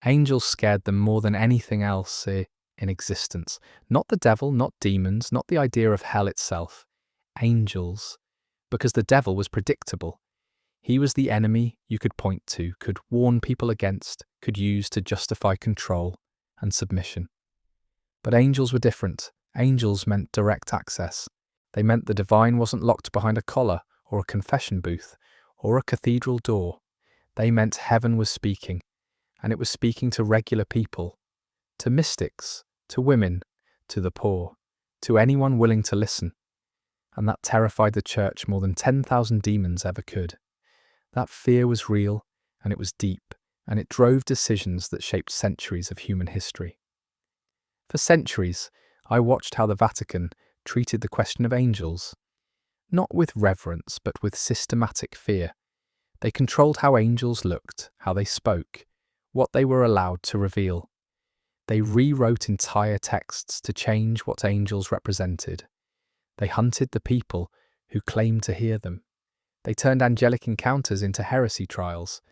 Angels scared them more than anything else in existence. Not the devil, not demons, not the idea of hell itself. Angels. Because the devil was predictable. He was the enemy you could point to, could warn people against, could use to justify control and submission. But angels were different. Angels meant direct access. They meant the divine wasn't locked behind a collar or a confession booth or a cathedral door. They meant heaven was speaking, and it was speaking to regular people, to mystics, to women, to the poor, to anyone willing to listen. And that terrified the church more than 10,000 demons ever could. That fear was real, and it was deep, and it drove decisions that shaped centuries of human history. For centuries, I watched how the Vatican treated the question of angels, not with reverence, but with systematic fear. They controlled how angels looked, how they spoke, what they were allowed to reveal. They rewrote entire texts to change what angels represented. They hunted the people who claimed to hear them. They turned angelic encounters into heresy trials,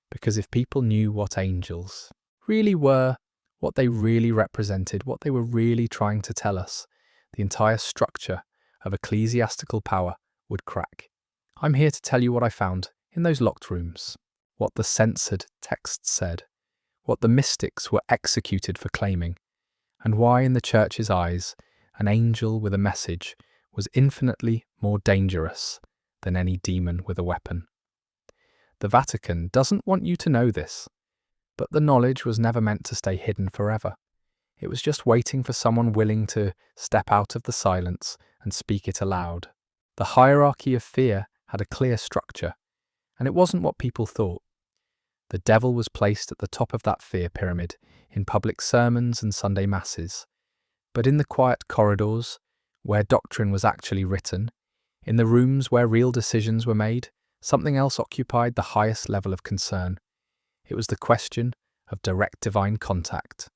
because if people knew what angels really were, what they really represented, what they were really trying to tell us, the entire structure of ecclesiastical power would crack. I'm here to tell you what I found in those locked rooms, what the censored texts said, what the mystics were executed for claiming, and why in the church's eyes, an angel with a message was infinitely more dangerous than any demon with a weapon. The Vatican doesn't want you to know this, but the knowledge was never meant to stay hidden forever. It was just waiting for someone willing to step out of the silence and speak it aloud. The hierarchy of fear had a clear structure, and it wasn't what people thought. The devil was placed at the top of that fear pyramid in public sermons and Sunday masses. But in the quiet corridors, where doctrine was actually written, in the rooms where real decisions were made, something else occupied the highest level of concern. It was the question of direct divine contact.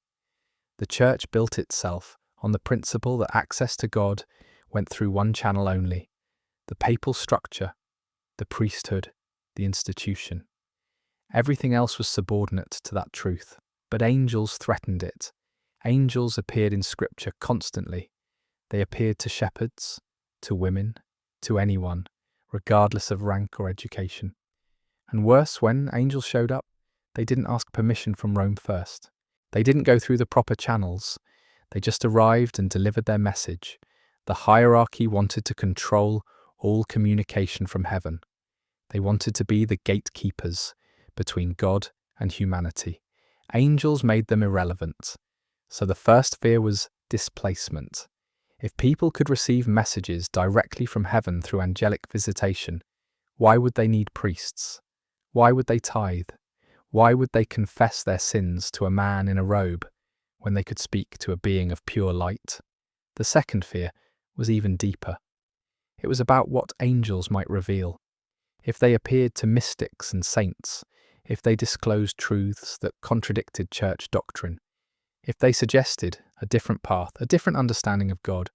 The church built itself on the principle that access to God went through one channel only: the papal structure, the priesthood, the institution. Everything else was subordinate to that truth, but angels threatened it. Angels appeared in Scripture constantly. They appeared to shepherds, to women, to anyone, regardless of rank or education. And worse, when angels showed up, they didn't ask permission from Rome first. They didn't go through the proper channels. They just arrived and delivered their message. The hierarchy wanted to control all communication from heaven. They wanted to be the gatekeepers between God and humanity. Angels made them irrelevant. So the first fear was displacement. If people could receive messages directly from heaven through angelic visitation, why would they need priests? Why would they tithe? Why would they confess their sins to a man in a robe when they could speak to a being of pure light? The second fear was even deeper. It was about what angels might reveal. If they appeared to mystics and saints, if they disclosed truths that contradicted church doctrine, if they suggested a different path, a different understanding of God,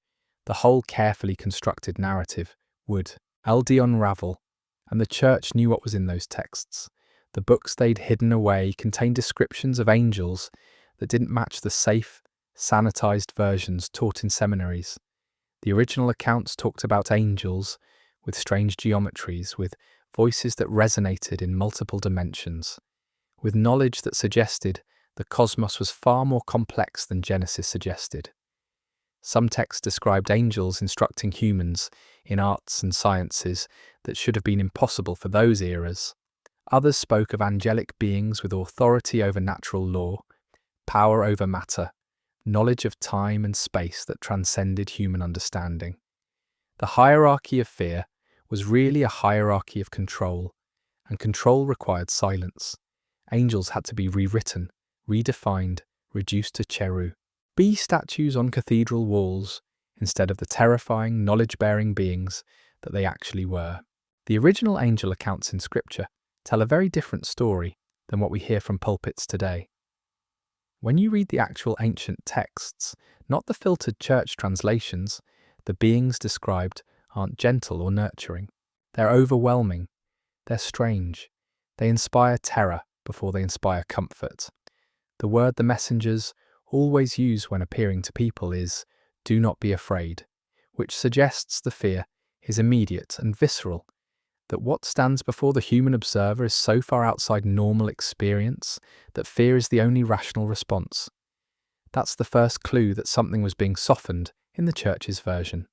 the whole carefully constructed narrative would unravel, and the church knew what was in those texts. The books they'd hidden away contained descriptions of angels that didn't match the safe, sanitized versions taught in seminaries. The original accounts talked about angels with strange geometries, with voices that resonated in multiple dimensions, with knowledge that suggested the cosmos was far more complex than Genesis suggested. Some texts described angels instructing humans in arts and sciences that should have been impossible for those eras. Others spoke of angelic beings with authority over natural law, power over matter, knowledge of time and space that transcended human understanding. The hierarchy of fear was really a hierarchy of control, and control required silence. Angels had to be rewritten, redefined, reduced to cherub, be statues on cathedral walls instead of the terrifying, knowledge-bearing beings that they actually were. The original angel accounts in Scripture tell a very different story than what we hear from pulpits today. When you read the actual ancient texts, not the filtered church translations, the beings described aren't gentle or nurturing. They're overwhelming. They're strange. They inspire terror before they inspire comfort. The word the messengers always use when appearing to people is, "Do not be afraid," which suggests the fear is immediate and visceral, that what stands before the human observer is so far outside normal experience that fear is the only rational response. That's the first clue that something was being softened in the Church's version.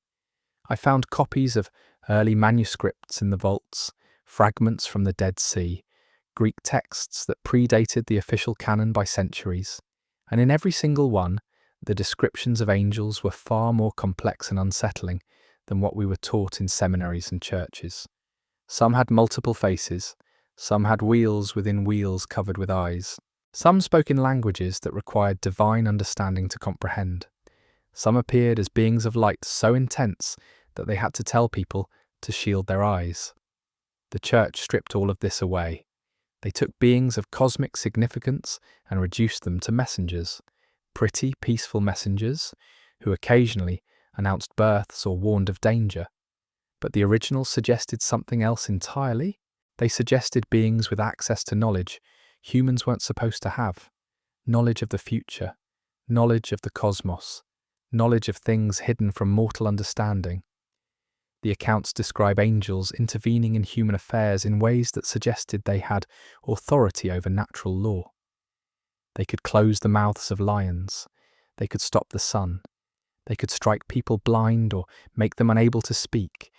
I found copies of early manuscripts in the vaults, fragments from the Dead Sea, Greek texts that predated the official canon by centuries, and in every single one, the descriptions of angels were far more complex and unsettling than what we were taught in seminaries and churches. Some had multiple faces, some had wheels within wheels covered with eyes. Some spoke in languages that required divine understanding to comprehend. Some appeared as beings of light so intense that they had to tell people to shield their eyes. The Church stripped all of this away. They took beings of cosmic significance and reduced them to messengers, pretty, peaceful messengers who occasionally announced births or warned of danger. But the originals suggested something else entirely. They suggested beings with access to knowledge humans weren't supposed to have. Knowledge of the future, knowledge of the cosmos, knowledge of things hidden from mortal understanding. The accounts describe angels intervening in human affairs in ways that suggested they had authority over natural law. They could close the mouths of lions. They could stop the sun. They could strike people blind or make them unable to speak.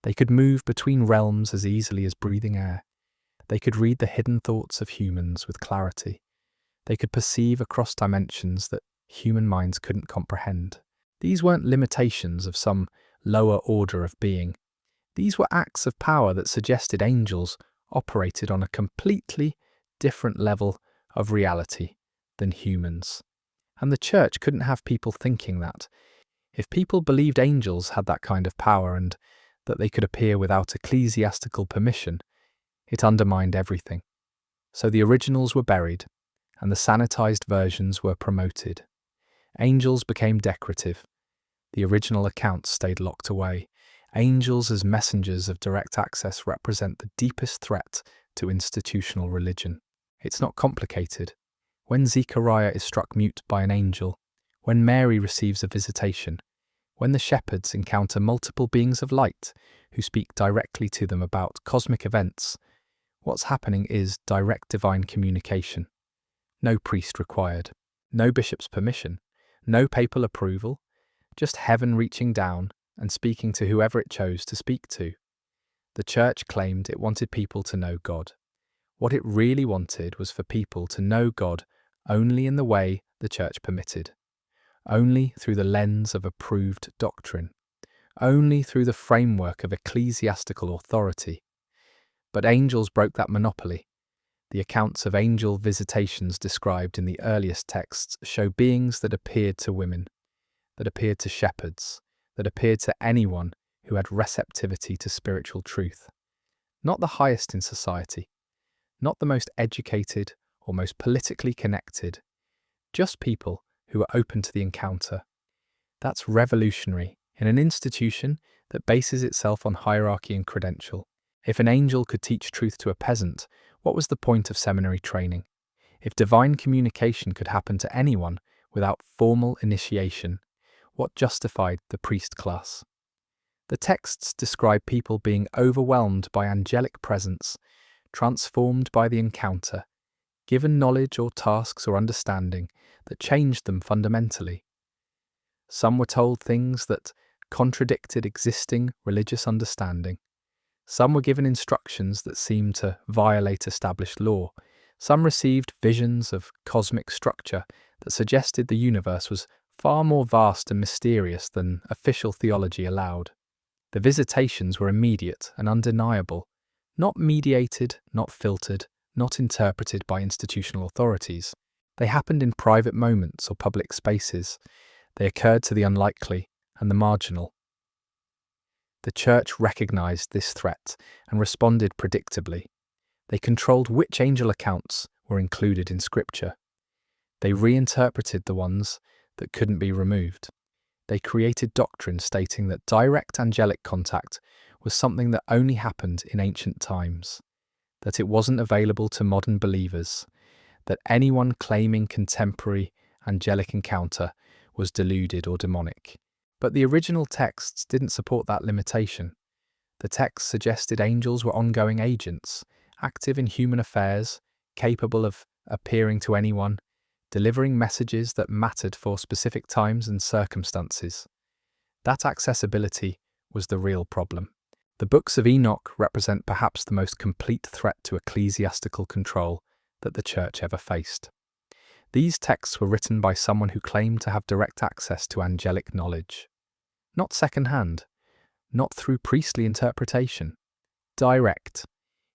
They could move between realms as easily as breathing air. They could read the hidden thoughts of humans with clarity. They could perceive across dimensions that human minds couldn't comprehend. These weren't limitations of some lower order of being. These were acts of power that suggested angels operated on a completely different level of reality than humans. And the Church couldn't have people thinking that. If people believed angels had that kind of power and that they could appear without ecclesiastical permission, it undermined everything. So the originals were buried, and the sanitized versions were promoted. Angels became decorative. The original accounts stayed locked away. Angels as messengers of direct access represent the deepest threat to institutional religion. It's not complicated. When Zechariah is struck mute by an angel, when Mary receives a visitation, when the shepherds encounter multiple beings of light who speak directly to them about cosmic events, what's happening is direct divine communication. No priest required, no bishop's permission, no papal approval, just heaven reaching down and speaking to whoever it chose to speak to. The Church claimed it wanted people to know God. What it really wanted was for people to know God only in the way the Church permitted, only through the lens of approved doctrine, only through the framework of ecclesiastical authority. But angels broke that monopoly. The accounts of angel visitations described in the earliest texts show beings that appeared to women, that appeared to shepherds, that appeared to anyone who had receptivity to spiritual truth. Not the highest in society, not the most educated or most politically connected, just people who were open to the encounter. That's revolutionary in an institution that bases itself on hierarchy and credential. If an angel could teach truth to a peasant, what was the point of seminary training? If divine communication could happen to anyone without formal initiation, what justified the priest class? The texts describe people being overwhelmed by angelic presence, transformed by the encounter, given knowledge or tasks or understanding that changed them fundamentally. Some were told things that contradicted existing religious understanding. Some were given instructions that seemed to violate established law. Some received visions of cosmic structure that suggested the universe was far more vast and mysterious than official theology allowed. The visitations were immediate and undeniable, not mediated, not filtered, not interpreted by institutional authorities. They happened in private moments or public spaces. They occurred to the unlikely and the marginal. The Church recognized this threat and responded predictably. They controlled which angel accounts were included in Scripture. They reinterpreted the ones that couldn't be removed. They created doctrine stating that direct angelic contact was something that only happened in ancient times, that it wasn't available to modern believers, that anyone claiming contemporary angelic encounter was deluded or demonic. But the original texts didn't support that limitation. The text suggested angels were ongoing agents, active in human affairs, capable of appearing to anyone, delivering messages that mattered for specific times and circumstances. That accessibility was the real problem. The books of Enoch represent perhaps the most complete threat to ecclesiastical control that the Church ever faced. These texts were written by someone who claimed to have direct access to angelic knowledge. Not second-hand, not through priestly interpretation. Direct.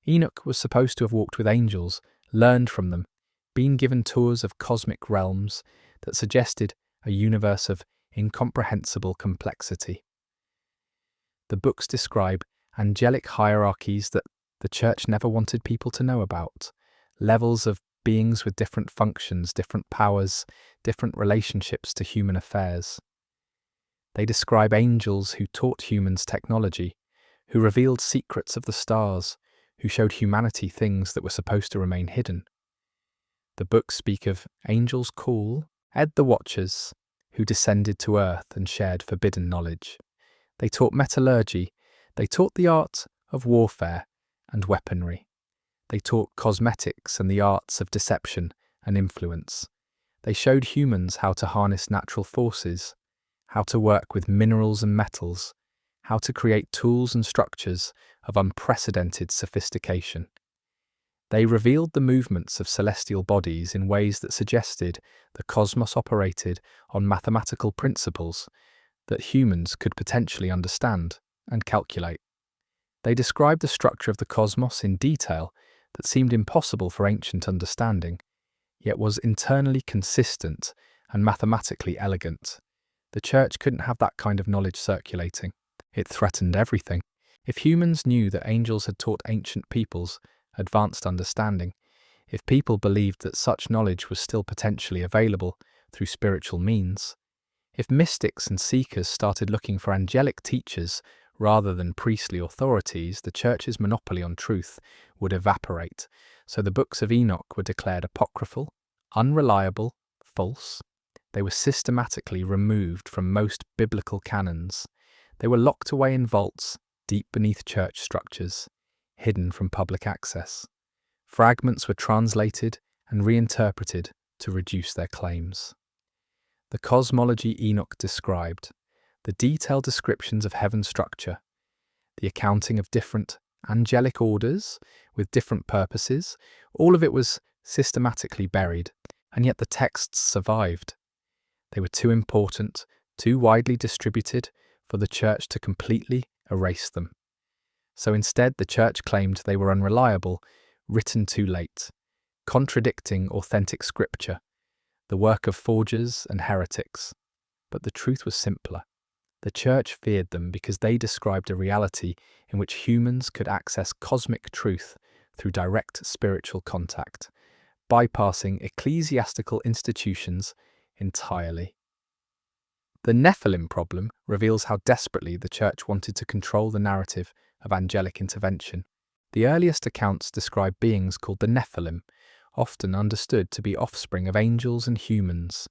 Enoch was supposed to have walked with angels, learned from them, been given tours of cosmic realms that suggested a universe of incomprehensible complexity. The books describe angelic hierarchies that the Church never wanted people to know about, levels of beings with different functions, different powers, different relationships to human affairs. They describe angels who taught humans technology, who revealed secrets of the stars, who showed humanity things that were supposed to remain hidden. The books speak of angels call, Ed the Watchers, who descended to earth and shared forbidden knowledge. They taught metallurgy, they taught the art of warfare and weaponry. They taught cosmetics and the arts of deception and influence. They showed humans how to harness natural forces, how to work with minerals and metals, how to create tools and structures of unprecedented sophistication. They revealed the movements of celestial bodies in ways that suggested the cosmos operated on mathematical principles that humans could potentially understand and calculate. They described the structure of the cosmos in detail that seemed impossible for ancient understanding, yet was internally consistent and mathematically elegant. The Church couldn't have that kind of knowledge circulating. It threatened everything. If humans knew that angels had taught ancient peoples advanced understanding, if people believed that such knowledge was still potentially available through spiritual means, if mystics and seekers started looking for angelic teachers rather than priestly authorities, the Church's monopoly on truth would evaporate. So the books of Enoch were declared apocryphal, unreliable, false. They were systematically removed from most biblical canons. They were locked away in vaults deep beneath church structures, hidden from public access. Fragments were translated and reinterpreted to reduce their claims. The cosmology Enoch described, the detailed descriptions of heaven's structure, the accounting of different angelic orders with different purposes, all of it was systematically buried, and yet the texts survived. They were too important, too widely distributed for the Church to completely erase them. So instead, the Church claimed they were unreliable, written too late, contradicting authentic scripture, the work of forgers and heretics. But the truth was simpler. The Church feared them because they described a reality in which humans could access cosmic truth through direct spiritual contact, bypassing ecclesiastical institutions entirely. The Nephilim problem reveals how desperately the Church wanted to control the narrative of angelic intervention. The earliest accounts describe beings called the Nephilim, often understood to be offspring of angels and humans,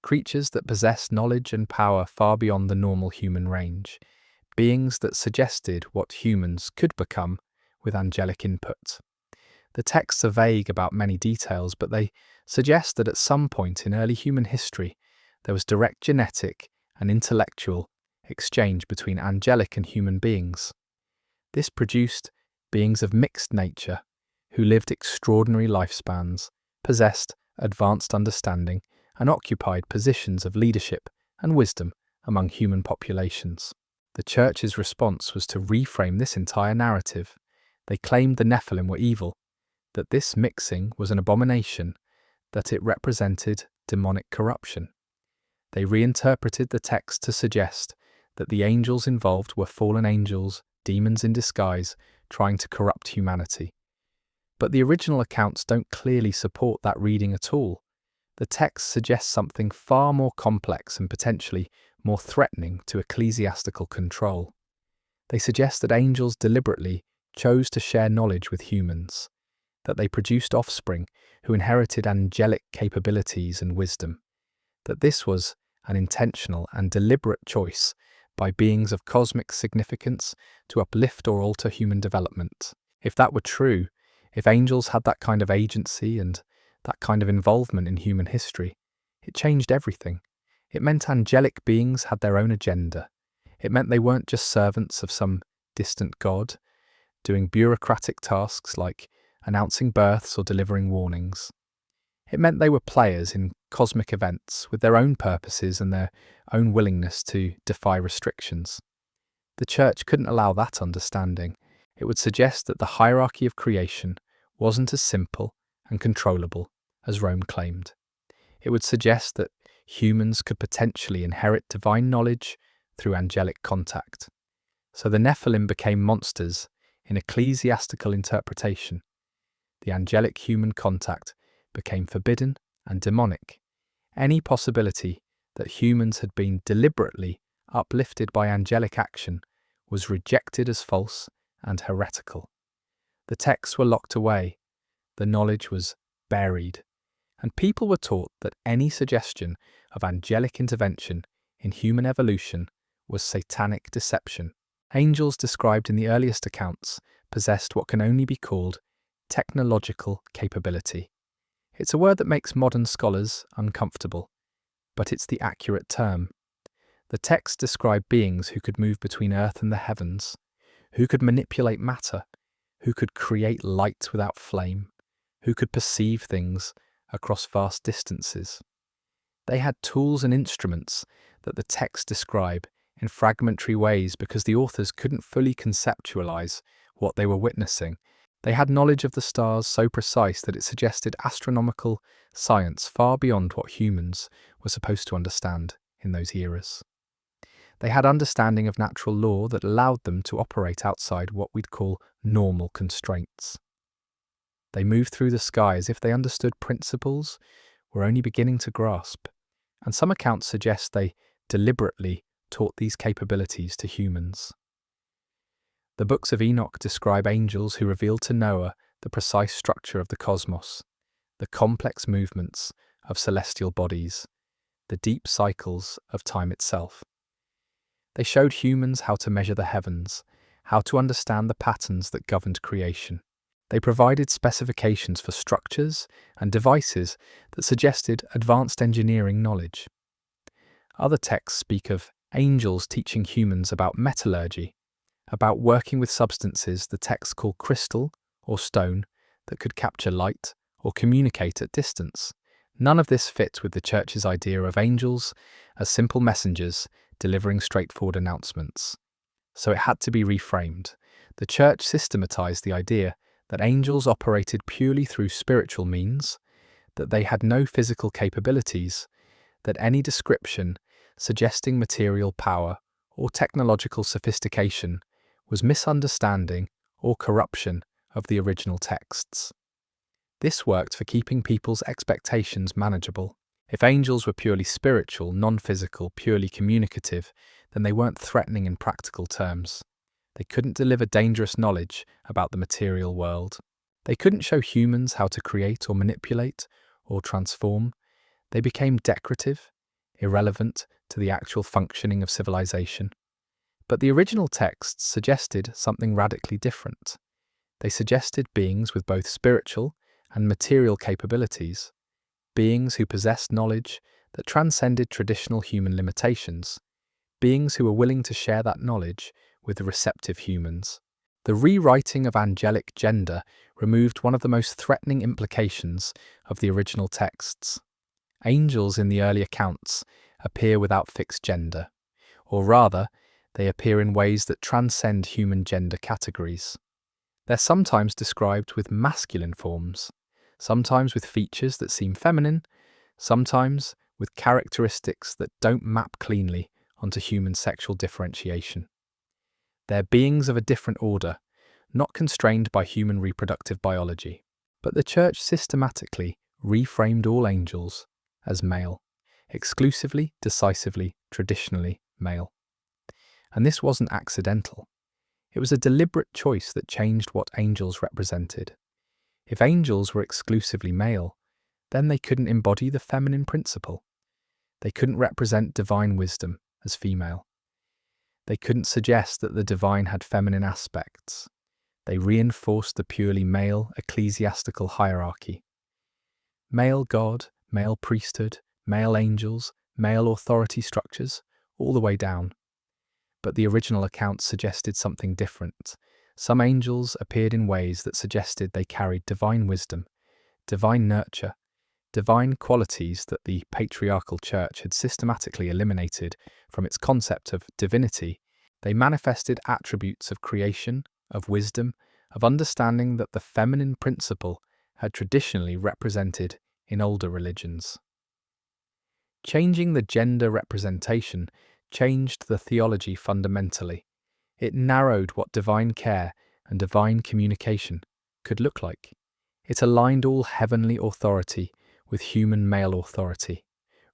creatures that possessed knowledge and power far beyond the normal human range, beings that suggested what humans could become with angelic input. The texts are vague about many details, but they suggest that at some point in early human history, there was direct genetic and intellectual exchange between angelic and human beings. This produced beings of mixed nature, who lived extraordinary lifespans, possessed advanced understanding, and occupied positions of leadership and wisdom among human populations. The Church's response was to reframe this entire narrative. They claimed the Nephilim were evil, that this mixing was an abomination, that it represented demonic corruption. They reinterpreted the text to suggest that the angels involved were fallen angels, demons in disguise, trying to corrupt humanity. But the original accounts don't clearly support that reading at all. The text suggests something far more complex and potentially more threatening to ecclesiastical control. They suggest that angels deliberately chose to share knowledge with humans. that they produced offspring who inherited angelic capabilities and wisdom, that this was an intentional and deliberate choice by beings of cosmic significance to uplift or alter human development. If that were true, if angels had that kind of agency and that kind of involvement in human history, it changed everything. It meant angelic beings had their own agenda. It meant they weren't just servants of some distant god, doing bureaucratic tasks like announcing births or delivering warnings. It meant they were players in cosmic events with their own purposes and their own willingness to defy restrictions. The Church couldn't allow that understanding. It would suggest that the hierarchy of creation wasn't as simple and controllable as Rome claimed. It would suggest that humans could potentially inherit divine knowledge through angelic contact. So the Nephilim became monsters in ecclesiastical interpretation. The angelic human contact became forbidden and demonic. Any possibility that humans had been deliberately uplifted by angelic action was rejected as false and heretical. The texts were locked away, the knowledge was buried, and people were taught that any suggestion of angelic intervention in human evolution was satanic deception. Angels described in the earliest accounts possessed what can only be called technological capability. It's a word that makes modern scholars uncomfortable, but it's the accurate term. The texts describe beings who could move between earth and the heavens, who could manipulate matter, who could create light without flame, who could perceive things across vast distances. They had tools and instruments that the texts describe in fragmentary ways because the authors couldn't fully conceptualize what they were witnessing. They had knowledge of the stars so precise that it suggested astronomical science far beyond what humans were supposed to understand in those eras. They had understanding of natural law that allowed them to operate outside what we'd call normal constraints. They moved through the sky as if they understood principles we're only beginning to grasp, and some accounts suggest they deliberately taught these capabilities to humans. The books of Enoch describe angels who revealed to Noah the precise structure of the cosmos, the complex movements of celestial bodies, the deep cycles of time itself. They showed humans how to measure the heavens, how to understand the patterns that governed creation. They provided specifications for structures and devices that suggested advanced engineering knowledge. Other texts speak of angels teaching humans about metallurgy, about working with substances the texts call crystal or stone that could capture light or communicate at distance. None of this fits with the Church's idea of angels as simple messengers delivering straightforward announcements. So it had to be reframed. The Church systematized the idea that angels operated purely through spiritual means, that they had no physical capabilities, that any description suggesting material power or technological sophistication was misunderstanding or corruption of the original texts. This worked for keeping people's expectations manageable. If angels were purely spiritual, non-physical, purely communicative, then they weren't threatening in practical terms. They couldn't deliver dangerous knowledge about the material world. They couldn't show humans how to create or manipulate or transform. They became decorative, irrelevant to the actual functioning of civilization. But the original texts suggested something radically different. They suggested beings with both spiritual and material capabilities, beings who possessed knowledge that transcended traditional human limitations, beings who were willing to share that knowledge with the receptive humans. The rewriting of angelic gender removed one of the most threatening implications of the original texts. Angels in the early accounts appear without fixed gender, or rather, they appear in ways that transcend human gender categories. They're sometimes described with masculine forms, sometimes with features that seem feminine, sometimes with characteristics that don't map cleanly onto human sexual differentiation. They're beings of a different order, not constrained by human reproductive biology. But the Church systematically reframed all angels as male, exclusively, decisively, traditionally male. And this wasn't accidental. It was a deliberate choice that changed what angels represented. If angels were exclusively male, then they couldn't embody the feminine principle. They couldn't represent divine wisdom as female. They couldn't suggest that the divine had feminine aspects. They reinforced the purely male ecclesiastical hierarchy. Male God, male priesthood, male angels, male authority structures, all the way down. But the original accounts suggested something different. Some angels appeared in ways that suggested they carried divine wisdom, divine nurture, divine qualities that the patriarchal church had systematically eliminated from its concept of divinity. They manifested attributes of creation, of wisdom, of understanding that the feminine principle had traditionally represented in older religions. Changing the gender representation changed the theology fundamentally. It narrowed what divine care and divine communication could look like. It aligned all heavenly authority with human male authority,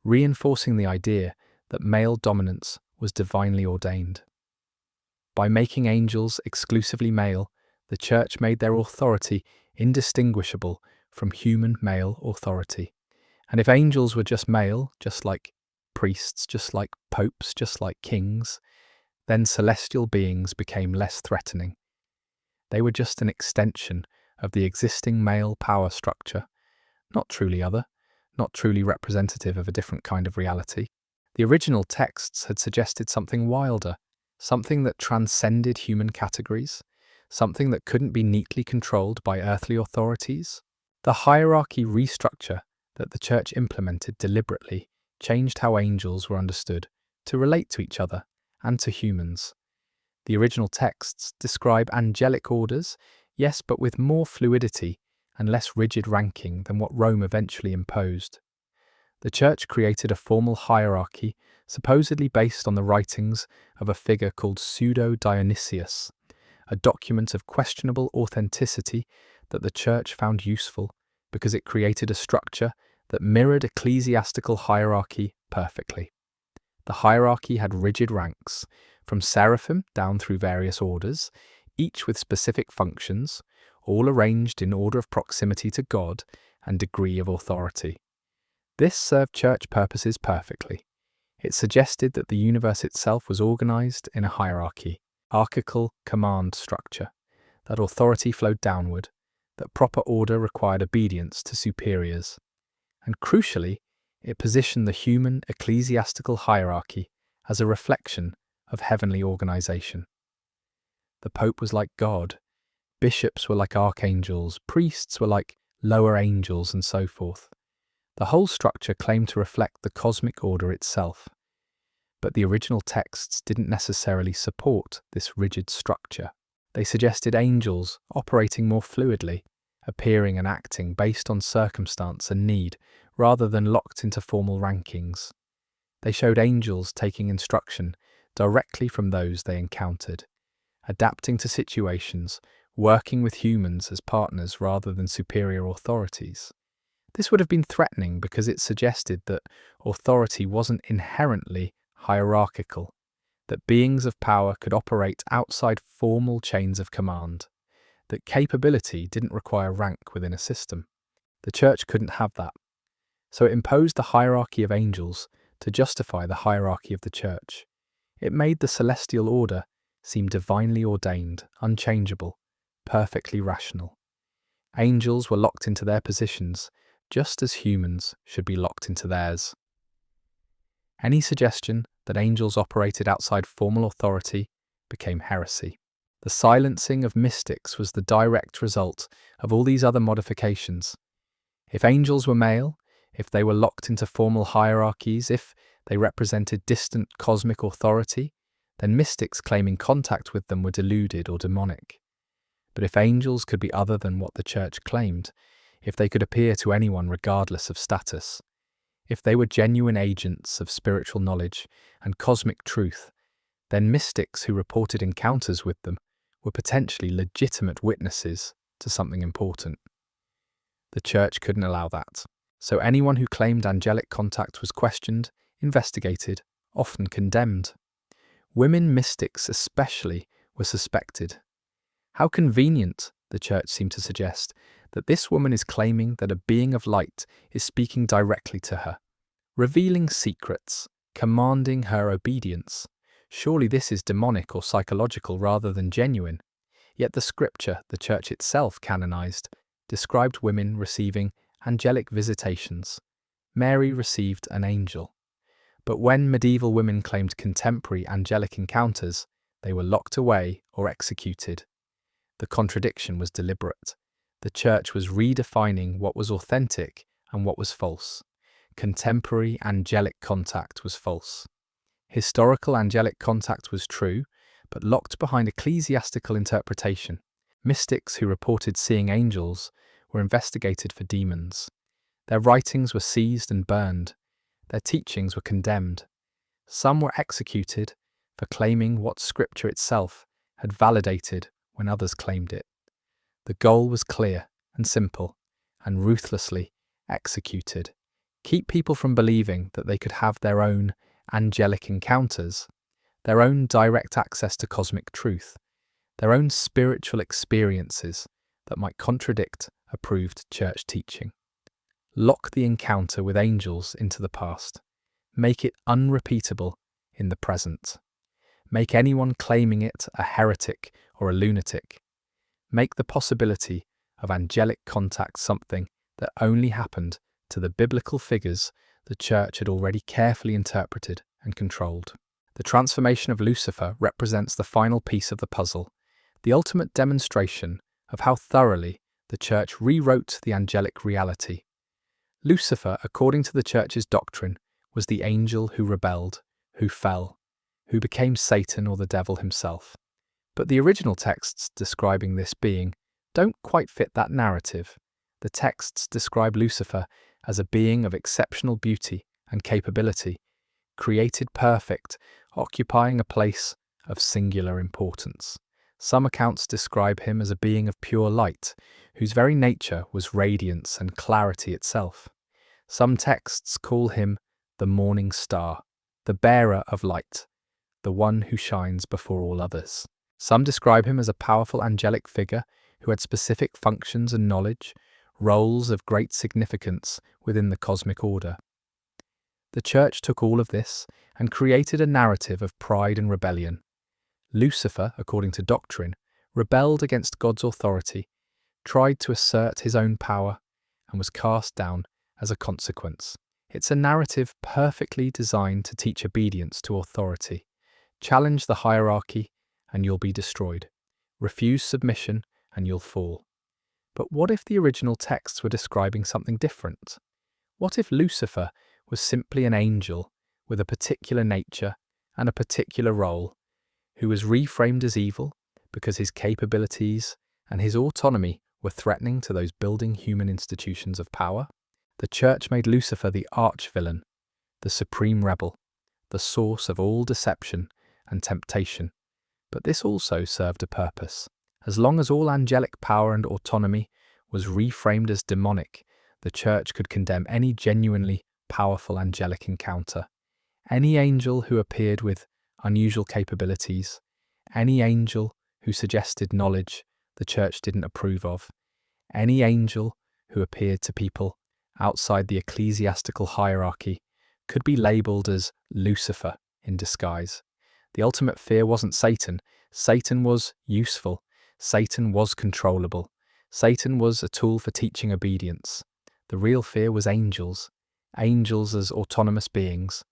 reinforcing the idea that male dominance was divinely ordained. By making angels exclusively male, the Church made their authority indistinguishable from human male authority. And if angels were just male, just like priests, just like popes, just like kings, then celestial beings became less threatening. They were just an extension of the existing male power structure, not truly other, not truly representative of a different kind of reality. The original texts had suggested something wilder, something that transcended human categories, something that couldn't be neatly controlled by earthly authorities. The hierarchy restructure that the Church implemented deliberately changed how angels were understood to relate to each other and to humans. The original texts describe angelic orders, yes, but with more fluidity and less rigid ranking than what Rome eventually imposed. The Church created a formal hierarchy supposedly based on the writings of a figure called Pseudo-Dionysius, a document of questionable authenticity that the Church found useful because it created a structure that mirrored ecclesiastical hierarchy perfectly. The hierarchy had rigid ranks, from seraphim down through various orders, each with specific functions, all arranged in order of proximity to God and degree of authority. This served church purposes perfectly. It suggested that the universe itself was organized in a hierarchical command structure, that authority flowed downward, that proper order required obedience to superiors. And crucially, it positioned the human ecclesiastical hierarchy as a reflection of heavenly organization. The Pope was like God, bishops were like archangels, priests were like lower angels, and so forth. The whole structure claimed to reflect the cosmic order itself. But the original texts didn't necessarily support this rigid structure. They suggested angels operating more fluidly, appearing and acting based on circumstance and need, rather than locked into formal rankings. They showed angels taking instruction directly from those they encountered, adapting to situations, working with humans as partners rather than superior authorities. This would have been threatening because it suggested that authority wasn't inherently hierarchical, that beings of power could operate outside formal chains of command, that capability didn't require rank within a system. The Church couldn't have that. So it imposed the hierarchy of angels to justify the hierarchy of the Church. It made the celestial order seem divinely ordained, unchangeable, perfectly rational. Angels were locked into their positions, just as humans should be locked into theirs. Any suggestion that angels operated outside formal authority became heresy. The silencing of mystics was the direct result of all these other modifications. If angels were male, if they were locked into formal hierarchies, if they represented distant cosmic authority, then mystics claiming contact with them were deluded or demonic. But if angels could be other than what the Church claimed, if they could appear to anyone regardless of status, if they were genuine agents of spiritual knowledge and cosmic truth, then mystics who reported encounters with them were potentially legitimate witnesses to something important. The Church couldn't allow that. So anyone who claimed angelic contact was questioned, investigated, often condemned. Women mystics especially were suspected. How convenient, the Church seemed to suggest, that this woman is claiming that a being of light is speaking directly to her, revealing secrets, commanding her obedience. Surely this is demonic or psychological rather than genuine. Yet the scripture the Church itself canonized described women receiving angelic visitations. Mary received an angel. But when medieval women claimed contemporary angelic encounters, they were locked away or executed. The contradiction was deliberate. The Church was redefining what was authentic and what was false. Contemporary angelic contact was false. Historical angelic contact was true, but locked behind ecclesiastical interpretation. Mystics who reported seeing angels were investigated for demons. Their writings were seized and burned. Their teachings were condemned. Some were executed for claiming what Scripture itself had validated when others claimed it. The goal was clear and simple, and ruthlessly executed. Keep people from believing that they could have their own angelic encounters, their own direct access to cosmic truth, their own spiritual experiences that might contradict approved church teaching. Lock the encounter with angels into the past. Make it unrepeatable in the present. Make anyone claiming it a heretic or a lunatic. Make the possibility of angelic contact something that only happened to the biblical figures the Church had already carefully interpreted and controlled. The transformation of Lucifer represents the final piece of the puzzle, the ultimate demonstration of how thoroughly the Church rewrote the angelic reality. Lucifer, according to the Church's doctrine, was the angel who rebelled, who fell, who became Satan or the devil himself. But the original texts describing this being don't quite fit that narrative. The texts describe Lucifer as a being of exceptional beauty and capability, created perfect, occupying a place of singular importance. Some accounts describe him as a being of pure light, whose very nature was radiance and clarity itself. Some texts call him the morning star, the bearer of light, the one who shines before all others. Some describe him as a powerful angelic figure who had specific functions and knowledge, roles of great significance within the cosmic order. The Church took all of this and created a narrative of pride and rebellion. Lucifer, according to doctrine, rebelled against God's authority, tried to assert his own power, and was cast down as a consequence. It's a narrative perfectly designed to teach obedience to authority. Challenge the hierarchy and you'll be destroyed. Refuse submission and you'll fall. But what if the original texts were describing something different? What if Lucifer was simply an angel with a particular nature and a particular role, who was reframed as evil because his capabilities and his autonomy were threatening to those building human institutions of power? The Church made Lucifer the arch-villain, the supreme rebel, the source of all deception and temptation. But this also served a purpose. As long as all angelic power and autonomy was reframed as demonic, the Church could condemn any genuinely powerful angelic encounter. Any angel who appeared with unusual capabilities, any angel who suggested knowledge the Church didn't approve of, any angel who appeared to people outside the ecclesiastical hierarchy could be labelled as Lucifer in disguise. The ultimate fear wasn't Satan. Satan was useful. Satan was controllable. Satan was a tool for teaching obedience. The real fear was angels. Angels as autonomous beings.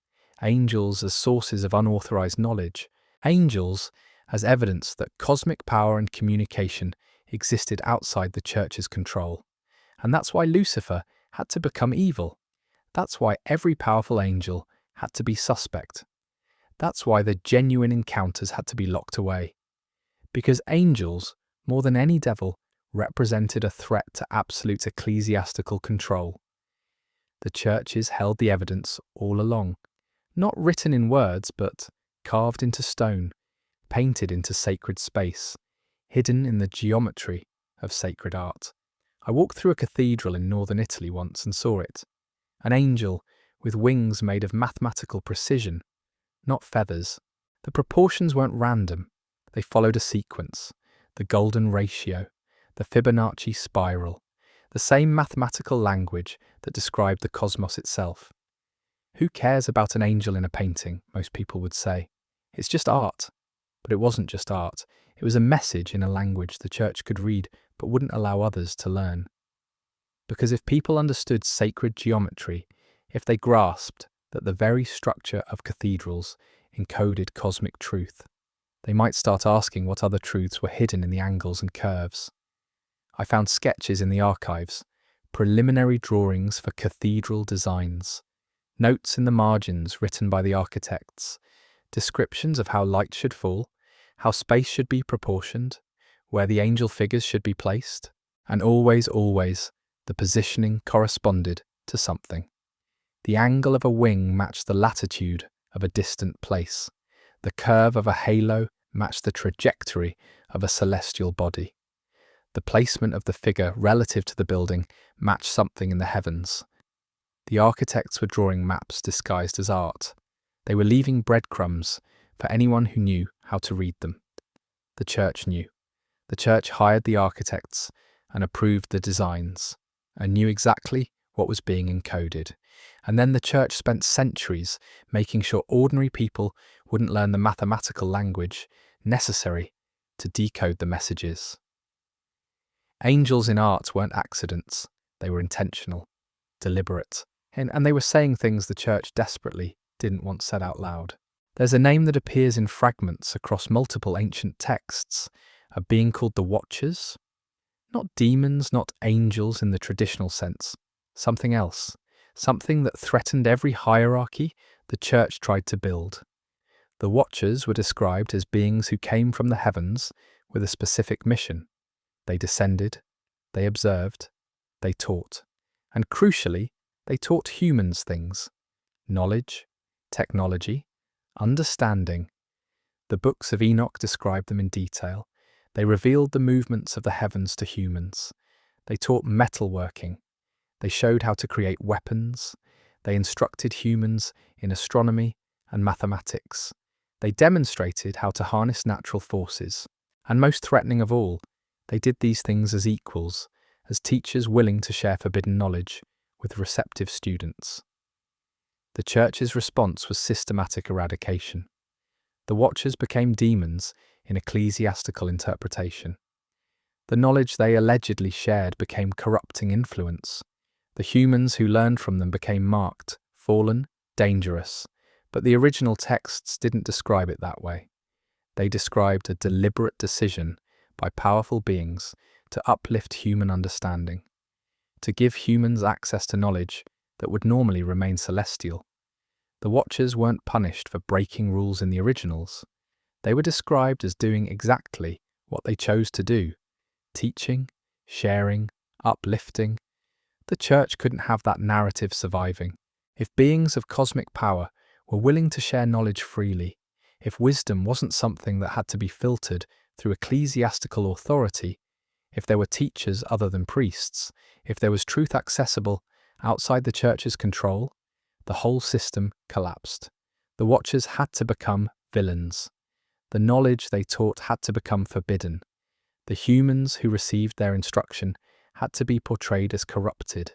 Angels as sources of unauthorized knowledge. Angels as evidence that cosmic power and communication existed outside the Church's control. And that's why Lucifer had to become evil. That's why every powerful angel had to be suspect. That's why the genuine encounters had to be locked away. Because angels, more than any devil, represented a threat to absolute ecclesiastical control. The churches held the evidence all along, not written in words, but carved into stone, painted into sacred space, hidden in the geometry of sacred art. I walked through a cathedral in northern Italy once and saw it. An angel with wings made of mathematical precision, not feathers. The proportions weren't random. They followed a sequence, the golden ratio, the Fibonacci spiral. the same mathematical language that described the cosmos itself. Who cares about an angel in a painting, most people would say. It's just art. But it wasn't just art. It was a message in a language the church could read but wouldn't allow others to learn. Because if people understood sacred geometry, if they grasped that the very structure of cathedrals encoded cosmic truth, they might start asking what other truths were hidden in the angles and curves. I found sketches in the archives, preliminary drawings for cathedral designs, notes in the margins written by the architects, descriptions of how light should fall, how space should be proportioned, where the angel figures should be placed, and always, the positioning corresponded to something. The angle of a wing matched the latitude of a distant place. The curve of a halo matched the trajectory of a celestial body. The placement of the figure relative to the building matched something in the heavens. The architects were drawing maps disguised as art. They were leaving breadcrumbs for anyone who knew how to read them. The church knew. The church hired the architects and approved the designs, and knew exactly what was being encoded. And then the church spent centuries making sure ordinary people wouldn't learn the mathematical language necessary to decode the messages. Angels in art weren't accidents. They were intentional, deliberate, and they were saying things the church desperately didn't want said out loud. There's a name that appears in fragments across multiple ancient texts, a being called the Watchers. Not demons, not angels in the traditional sense. Something else. Something that threatened every hierarchy the church tried to build. The Watchers were described as beings who came from the heavens with a specific mission. They descended, they observed, they taught. And crucially, they taught humans things. Knowledge, technology, understanding. The books of Enoch described them in detail. They revealed the movements of the heavens to humans. They taught metalworking. They showed how to create weapons. They instructed humans in astronomy and mathematics. They demonstrated how to harness natural forces. And most threatening of all, they did these things as equals, as teachers willing to share forbidden knowledge with receptive students. The church's response was systematic eradication. The Watchers became demons in ecclesiastical interpretation. The knowledge they allegedly shared became corrupting influence. The humans who learned from them became marked, fallen, dangerous, but the original texts didn't describe it that way. They described a deliberate decision by powerful beings to uplift human understanding, to give humans access to knowledge that would normally remain celestial. The Watchers weren't punished for breaking rules in the originals. They were described as doing exactly what they chose to do, teaching, sharing, uplifting. The church couldn't have that narrative surviving. If beings of cosmic power were willing to share knowledge freely, if wisdom wasn't something that had to be filtered through ecclesiastical authority, if there were teachers other than priests, if there was truth accessible outside the church's control, the whole system collapsed. The Watchers had to become villains. The knowledge they taught had to become forbidden. The humans who received their instruction had to be portrayed as corrupted.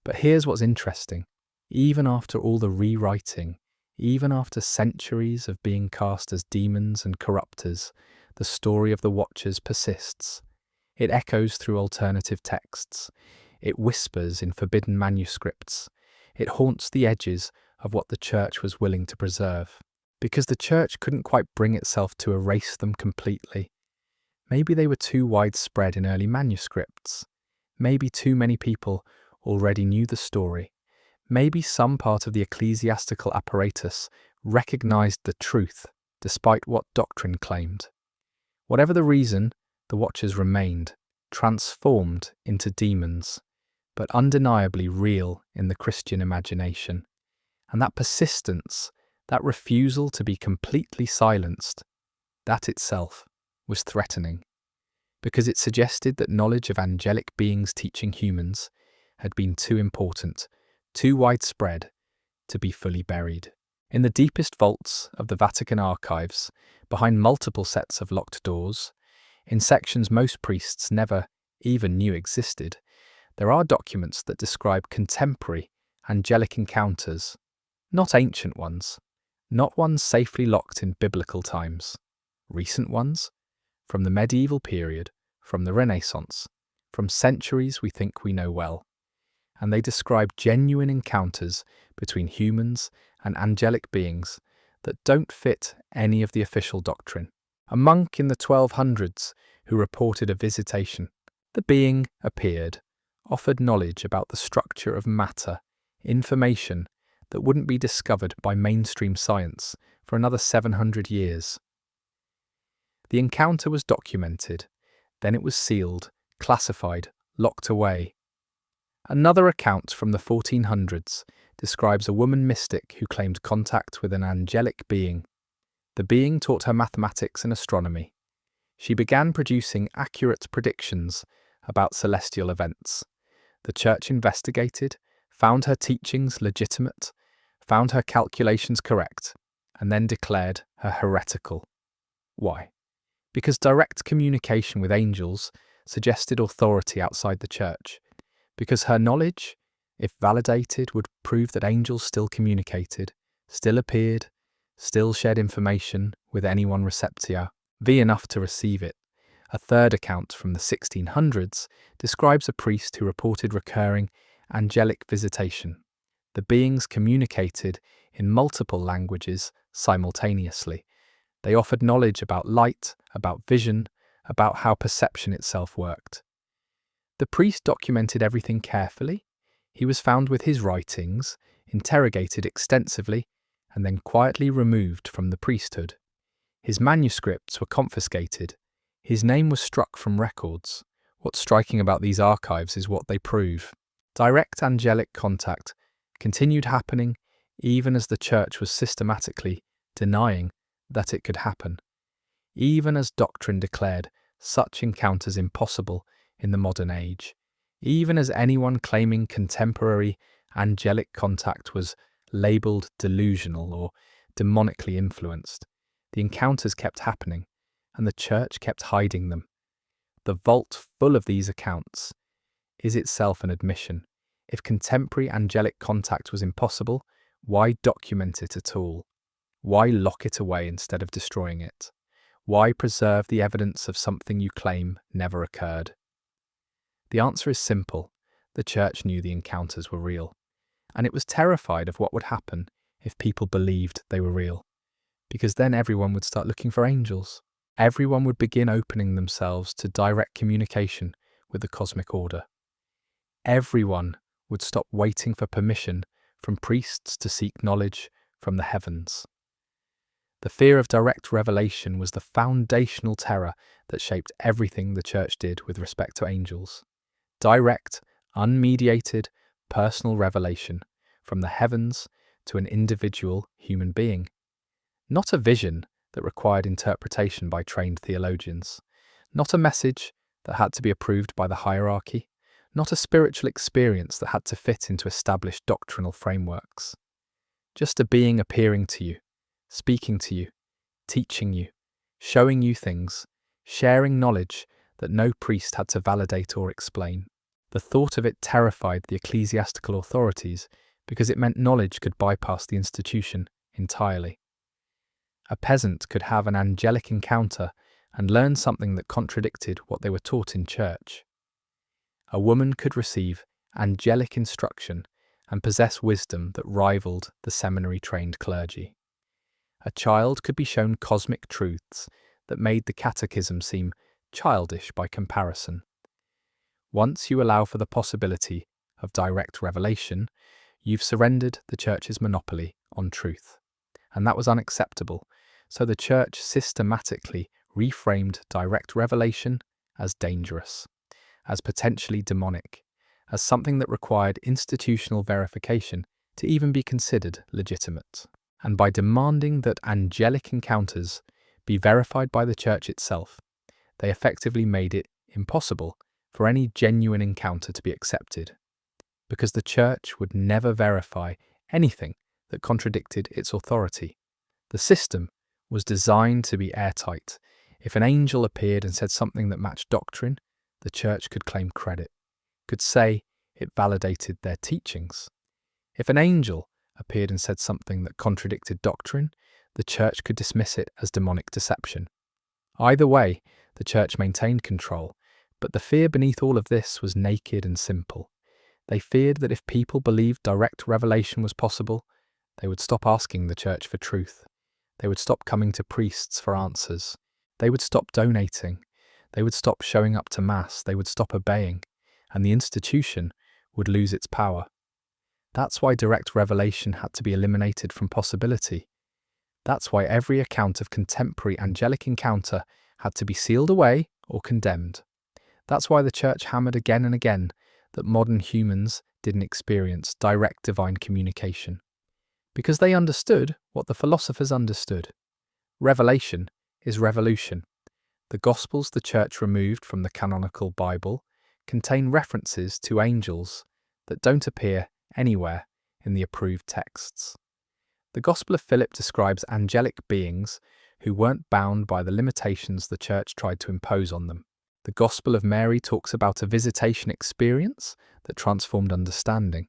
But here's what's interesting. Even after all the rewriting, even after centuries of being cast as demons and corruptors, the story of the Watchers persists. It echoes through alternative texts. It whispers in forbidden manuscripts. It haunts the edges of what the church was willing to preserve. Because the church couldn't quite bring itself to erase them completely. Maybe they were too widespread in early manuscripts. Maybe too many people already knew the story. Maybe some part of the ecclesiastical apparatus recognized the truth, despite what doctrine claimed. Whatever the reason, the Watchers remained, transformed into demons, but undeniably real in the Christian imagination. And that persistence, that refusal to be completely silenced, that itself was threatening, because it suggested that knowledge of angelic beings teaching humans had been too important, too widespread, to be fully buried. In the deepest vaults of the Vatican archives, behind multiple sets of locked doors, in sections most priests never even knew existed, There are documents that describe contemporary angelic encounters, not ancient ones, not ones safely locked in biblical times. Recent ones, from the medieval period, from the Renaissance, from centuries we think we know well. And they describe genuine encounters between humans and angelic beings that don't fit any of the official doctrine. A monk in the 1200s who reported a visitation. The being appeared, offered knowledge about the structure of matter, information that wouldn't be discovered by mainstream science for another 700 years. The encounter was documented, then it was sealed, classified, locked away. Another account from the 1400s describes a woman mystic who claimed contact with an angelic being. The being taught her mathematics and astronomy. She began producing accurate predictions about celestial events. The church investigated, found her teachings legitimate, found her calculations correct, and then declared her heretical. Why? Because direct communication with angels suggested authority outside the church. Because her knowledge, if validated, would prove that angels still communicated, still appeared, still shared information with anyone receptia, enough to receive it. A third account from the 1600s describes a priest who reported recurring angelic visitation. The beings communicated in multiple languages simultaneously. They offered knowledge about light, about vision, about how perception itself worked. The priest documented everything carefully. He was found with his writings, interrogated extensively, and then quietly removed from the priesthood. His manuscripts were confiscated. His name was struck from records. What's striking about these archives is what they prove. Direct angelic contact continued happening even as the church was systematically denying that it could happen. Even as doctrine declared such encounters impossible in the modern age. Even as anyone claiming contemporary angelic contact was labelled delusional or demonically influenced. The encounters kept happening, and the church kept hiding them. The vault full of these accounts is itself an admission. If contemporary angelic contact was impossible, why document it at all? Why lock it away instead of destroying it? Why preserve the evidence of something you claim never occurred? The answer is simple. The church knew the encounters were real, and it was terrified of what would happen if people believed they were real. Because then everyone would start looking for angels. Everyone would begin opening themselves to direct communication with the cosmic order. Everyone would stop waiting for permission from priests to seek knowledge from the heavens. The fear of direct revelation was the foundational terror that shaped everything the church did with respect to angels. Direct, unmediated, personal revelation from the heavens to an individual human being. Not a vision that required interpretation by trained theologians. Not a message that had to be approved by the hierarchy. Not a spiritual experience that had to fit into established doctrinal frameworks. Just a being appearing to you, speaking to you, teaching you, showing you things, sharing knowledge that no priest had to validate or explain. The thought of it terrified the ecclesiastical authorities because it meant knowledge could bypass the institution entirely. A peasant could have an angelic encounter and learn something that contradicted what they were taught in church. A woman could receive angelic instruction and possess wisdom that rivaled the seminary-trained clergy. A child could be shown cosmic truths that made the catechism seem childish by comparison. Once you allow for the possibility of direct revelation, you've surrendered the church's monopoly on truth. And that was unacceptable, so the church systematically reframed direct revelation as dangerous, as potentially demonic, as something that required institutional verification to even be considered legitimate. And by demanding that angelic encounters be verified by the church itself, they effectively made it impossible for any genuine encounter to be accepted, because the church would never verify anything that contradicted its authority. The system was designed to be airtight. If an angel appeared and said something that matched doctrine, the church could claim credit, could say It validated their teachings. If an angel appeared and said something that contradicted doctrine, the church could dismiss it as demonic deception. Either way, the church maintained control, but the fear beneath all of this was naked and simple. They feared that if people believed direct revelation was possible, they would stop asking the church for truth. They would stop coming to priests for answers. They would stop donating. They would stop showing up to Mass. They would stop obeying, and the institution would lose its power. That's why direct revelation had to be eliminated from possibility. That's why every account of contemporary angelic encounter had to be sealed away or condemned. That's why the church hammered again and again that modern humans didn't experience direct divine communication. Because they understood what the philosophers understood. Revelation is revolution. The Gospels the church removed from the canonical Bible contain references to angels that don't appear anywhere in the approved texts. The Gospel of Philip describes angelic beings who weren't bound by the limitations the church tried to impose on them. The Gospel of Mary talks about a visitation experience that transformed understanding.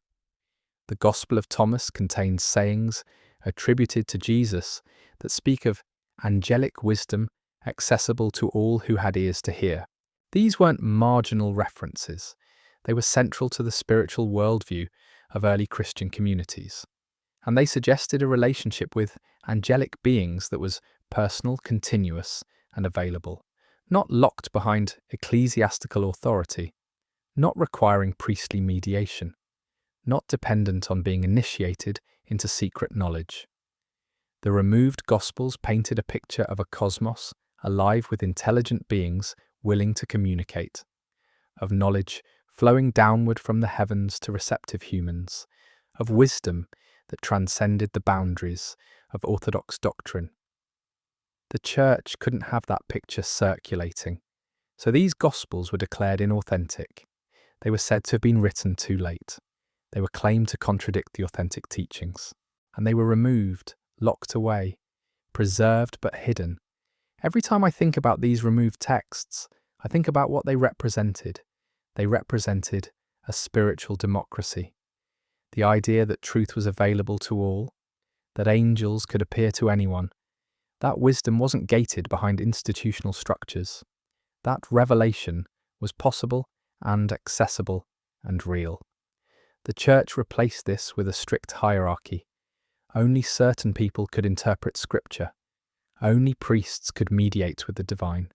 The Gospel of Thomas contains sayings attributed to Jesus that speak of angelic wisdom accessible to all who had ears to hear. These weren't marginal references. They were central to the spiritual worldview of early Christian communities. And they suggested a relationship with angelic beings that was personal, continuous, and available, not locked behind ecclesiastical authority, not requiring priestly mediation, not dependent on being initiated into secret knowledge. The removed Gospels painted a picture of a cosmos alive with intelligent beings willing to communicate, of knowledge flowing downward from the heavens to receptive humans, of wisdom that transcended the boundaries of orthodox doctrine. The church couldn't have that picture circulating, so these Gospels were declared inauthentic. They were said to have been written too late. They were claimed to contradict the authentic teachings, and they were removed, locked away, preserved but hidden. Every time I think about these removed texts, I think about what they represented. They represented a spiritual democracy. The idea that truth was available to all, that angels could appear to anyone. That wisdom wasn't gated behind institutional structures. That revelation was possible and accessible and real. The church replaced this with a strict hierarchy. Only certain people could interpret scripture. Only priests could mediate with the divine.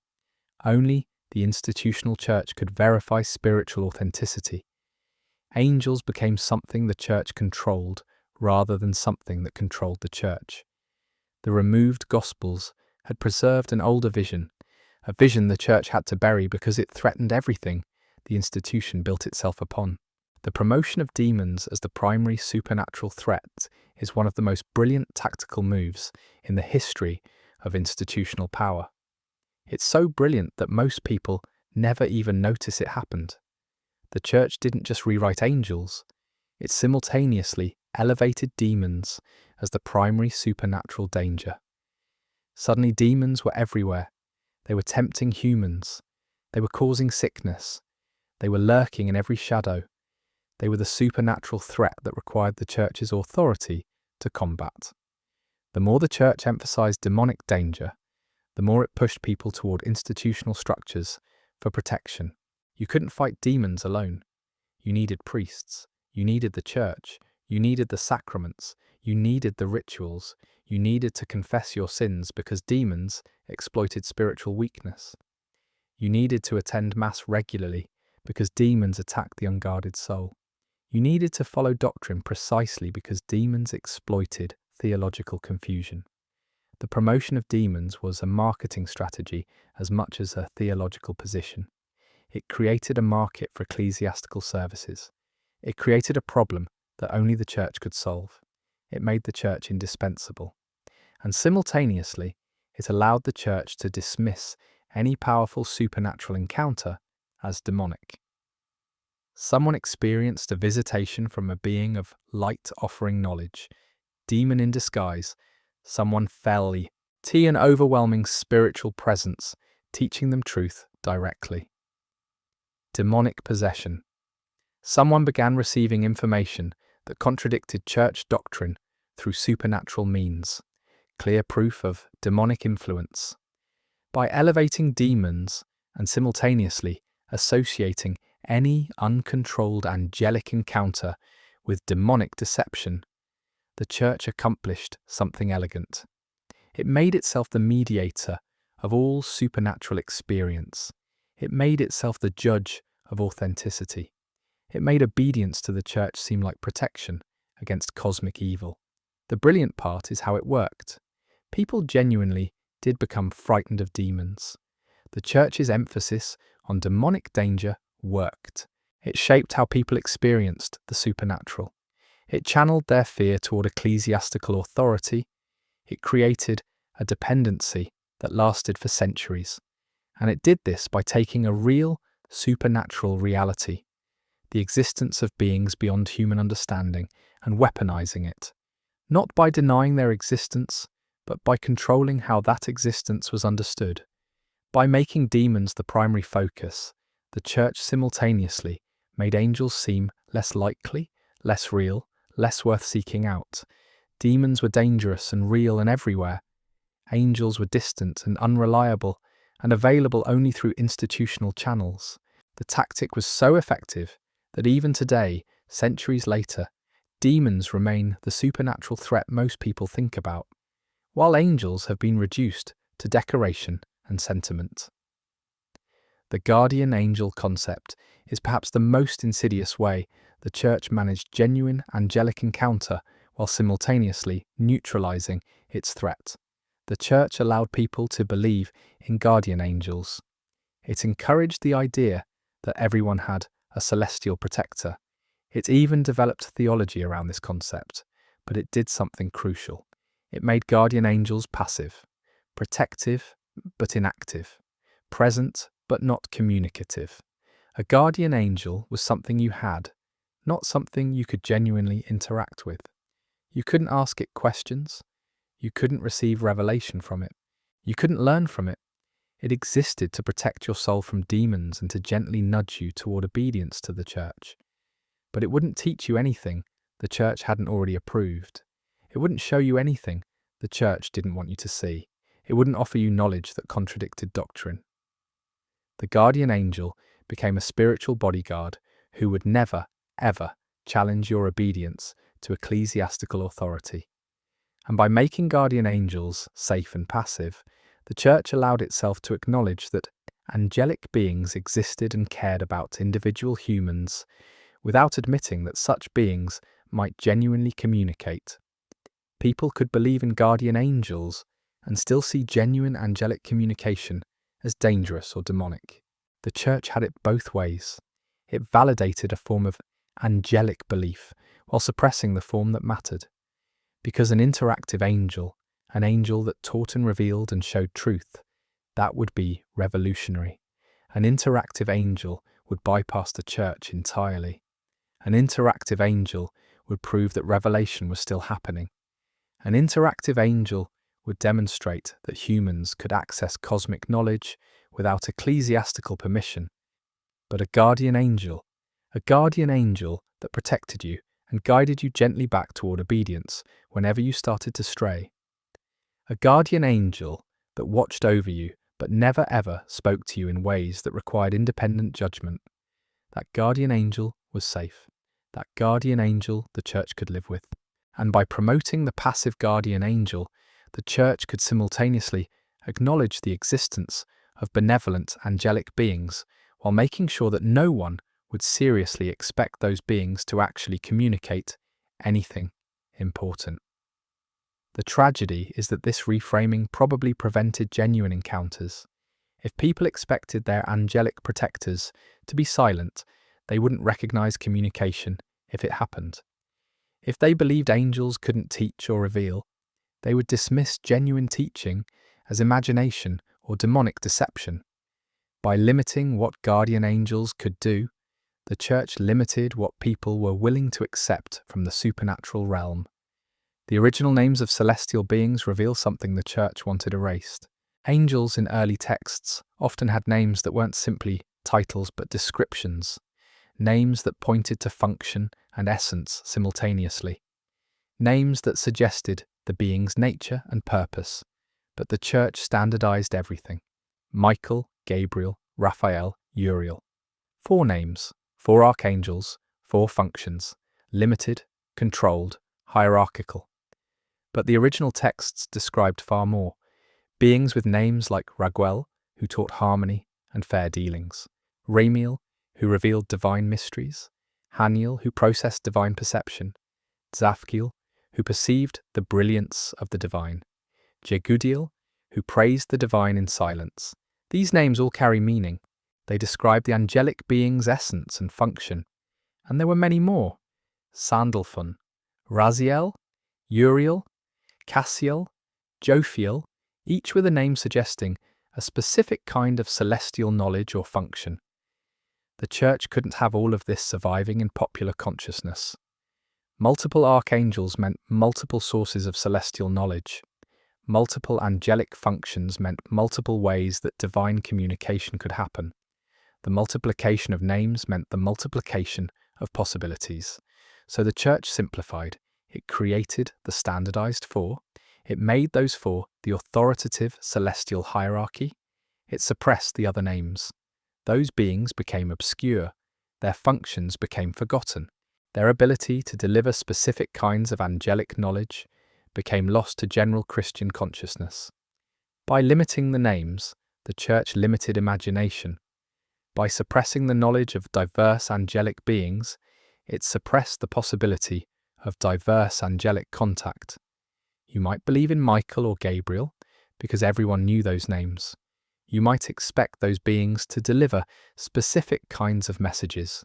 Only the institutional church could verify spiritual authenticity. Angels became something the church controlled rather than something that controlled the church. The removed Gospels had preserved an older vision, a vision the church had to bury because it threatened everything the institution built itself upon. The promotion of demons as the primary supernatural threat is one of the most brilliant tactical moves in the history of institutional power. It's so brilliant that most people never even notice it happened. The church didn't just rewrite angels, it simultaneously elevated demons as the primary supernatural danger. Suddenly demons were everywhere. They were tempting humans. They were causing sickness. They were lurking in every shadow. They were the supernatural threat that required the church's authority to combat. The more the church emphasized demonic danger, the more it pushed people toward institutional structures for protection. You couldn't fight demons alone. You needed priests. You needed the church. You needed the sacraments. You needed the rituals. You needed to confess your sins because demons exploited spiritual weakness. You needed to attend Mass regularly because demons attacked the unguarded soul. You needed to follow doctrine precisely because demons exploited theological confusion. The promotion of demons was a marketing strategy as much as a theological position. It created a market for ecclesiastical services. It created a problem that only the church could solve. It made the church indispensable. And simultaneously, it allowed the church to dismiss any powerful supernatural encounter as demonic. Someone experienced a visitation from a being of light offering knowledge, demon in disguise. Someone felt an overwhelming spiritual presence, teaching them truth directly. Demonic possession. Someone began receiving information that contradicted church doctrine through supernatural means, clear proof of demonic influence. By elevating demons and simultaneously associating any uncontrolled angelic encounter with demonic deception, the church accomplished something elegant. It made itself the mediator of all supernatural experience. It made itself the judge of authenticity. It made obedience to the church seem like protection against cosmic evil. The brilliant part is how it worked. People genuinely did become frightened of demons. The church's emphasis on demonic danger worked. It shaped how people experienced the supernatural. It channeled their fear toward ecclesiastical authority. It created a dependency that lasted for centuries. And it did this by taking a real supernatural reality, the existence of beings beyond human understanding, and weaponizing it. Not by denying their existence, but by controlling how that existence was understood. By making demons the primary focus, the church simultaneously made angels seem less likely, less real, less worth seeking out. Demons were dangerous and real and everywhere. Angels were distant and unreliable and available only through institutional channels. The tactic was so effective that even today, centuries later, demons remain the supernatural threat most people think about, while angels have been reduced to decoration and sentiment. The guardian angel concept is perhaps the most insidious way the church managed genuine angelic encounter while simultaneously neutralizing its threat. The church allowed people to believe in guardian angels. It encouraged the idea that everyone had a celestial protector. It even developed theology around this concept, but it did something crucial. It made guardian angels passive, protective but inactive, present but not communicative. A guardian angel was something you had, not something you could genuinely interact with. You couldn't ask it questions. You couldn't receive revelation from it. You couldn't learn from it. It existed to protect your soul from demons and to gently nudge you toward obedience to the church. But it wouldn't teach you anything the church hadn't already approved. It wouldn't show you anything the church didn't want you to see. It wouldn't offer you knowledge that contradicted doctrine. The guardian angel became a spiritual bodyguard who would never, ever challenge your obedience to ecclesiastical authority. And by making guardian angels safe and passive, the church allowed itself to acknowledge that angelic beings existed and cared about individual humans without admitting that such beings might genuinely communicate. People could believe in guardian angels and still see genuine angelic communication as dangerous or demonic. The church had it both ways. It validated a form of angelic belief while suppressing the form that mattered. Because an interactive angel, an angel that taught and revealed and showed truth, that would be revolutionary. An interactive angel would bypass the church entirely. An interactive angel would prove that revelation was still happening. An interactive angel would demonstrate that humans could access cosmic knowledge without ecclesiastical permission. But a guardian angel that protected you and guided you gently back toward obedience whenever you started to stray. A guardian angel that watched over you but never ever spoke to you in ways that required independent judgment. That guardian angel was safe. That guardian angel the church could live with. And by promoting the passive guardian angel, the church could simultaneously acknowledge the existence of benevolent angelic beings while making sure that no one would seriously expect those beings to actually communicate anything important. The tragedy is that this reframing probably prevented genuine encounters. If people expected their angelic protectors to be silent, they wouldn't recognize communication if it happened. If they believed angels couldn't teach or reveal, they would dismiss genuine teaching as imagination or demonic deception. By limiting what guardian angels could do, the church limited what people were willing to accept from the supernatural realm. The original names of celestial beings reveal something the church wanted erased. Angels in early texts often had names that weren't simply titles but descriptions. names that pointed to function and essence simultaneously, names that suggested the being's nature and purpose, but the Church standardized everything. Michael, Gabriel, Raphael, Uriel. 4 names, 4 archangels, 4 functions, limited, controlled, hierarchical. But the original texts described far more. Beings with names like Raguel, who taught harmony and fair dealings, Ramiel, who revealed divine mysteries, Haniel, who processed divine perception, Zafkiel, who perceived the brilliance of the divine, Jegudiel, who praised the divine in silence. These names all carry meaning. They describe the angelic being's essence and function. And there were many more. Sandalphon, Raziel, Uriel, Cassiel, Jophiel, each with a name suggesting a specific kind of celestial knowledge or function. The Church couldn't have all of this surviving in popular consciousness. Multiple archangels meant multiple sources of celestial knowledge. Multiple angelic functions meant multiple ways that divine communication could happen. The multiplication of names meant the multiplication of possibilities. So the Church simplified. It created the standardized 4. It made those 4 the authoritative celestial hierarchy. It suppressed the other names. Those beings became obscure. Their functions became forgotten. Their ability to deliver specific kinds of angelic knowledge became lost to general Christian consciousness. By limiting the names, the Church limited imagination. By suppressing the knowledge of diverse angelic beings, it suppressed the possibility of diverse angelic contact. You might believe in Michael or Gabriel because everyone knew those names. You might expect those beings to deliver specific kinds of messages,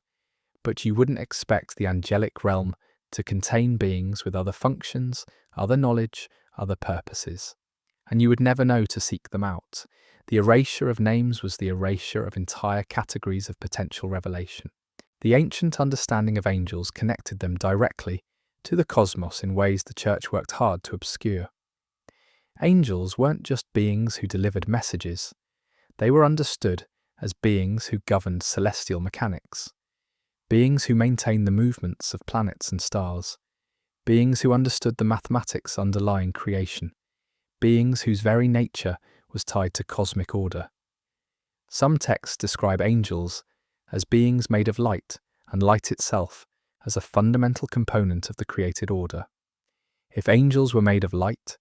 but you wouldn't expect the angelic realm to contain beings with other functions, other knowledge, other purposes. And you would never know to seek them out. The erasure of names was the erasure of entire categories of potential revelation. The ancient understanding of angels connected them directly to the cosmos in ways the Church worked hard to obscure. Angels weren't just beings who delivered messages. They were understood as beings who governed celestial mechanics, beings who maintained the movements of planets and stars, beings who understood the mathematics underlying creation, beings whose very nature was tied to cosmic order. Some texts describe angels as beings made of light, and light itself as a fundamental component of the created order. If angels were made of light,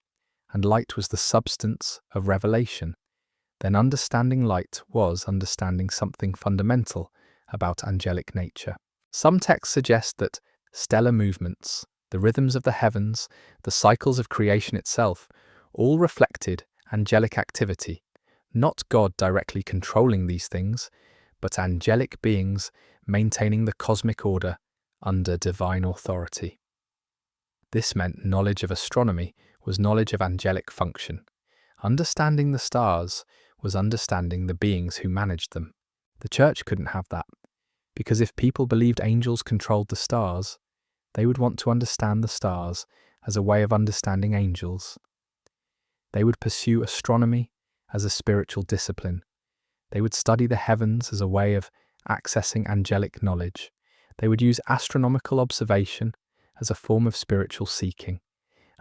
and light was the substance of revelation, then understanding light was understanding something fundamental about angelic nature. Some texts suggest that stellar movements, the rhythms of the heavens, the cycles of creation itself, all reflected angelic activity, not God directly controlling these things, but angelic beings maintaining the cosmic order under divine authority. This meant knowledge of astronomy was knowledge of angelic function. Understanding the stars was understanding the beings who managed them. The Church couldn't have that, because if people believed angels controlled the stars, they would want to understand the stars as a way of understanding angels. They would pursue astronomy as a spiritual discipline. They would study the heavens as a way of accessing angelic knowledge. They would use astronomical observation as a form of spiritual seeking.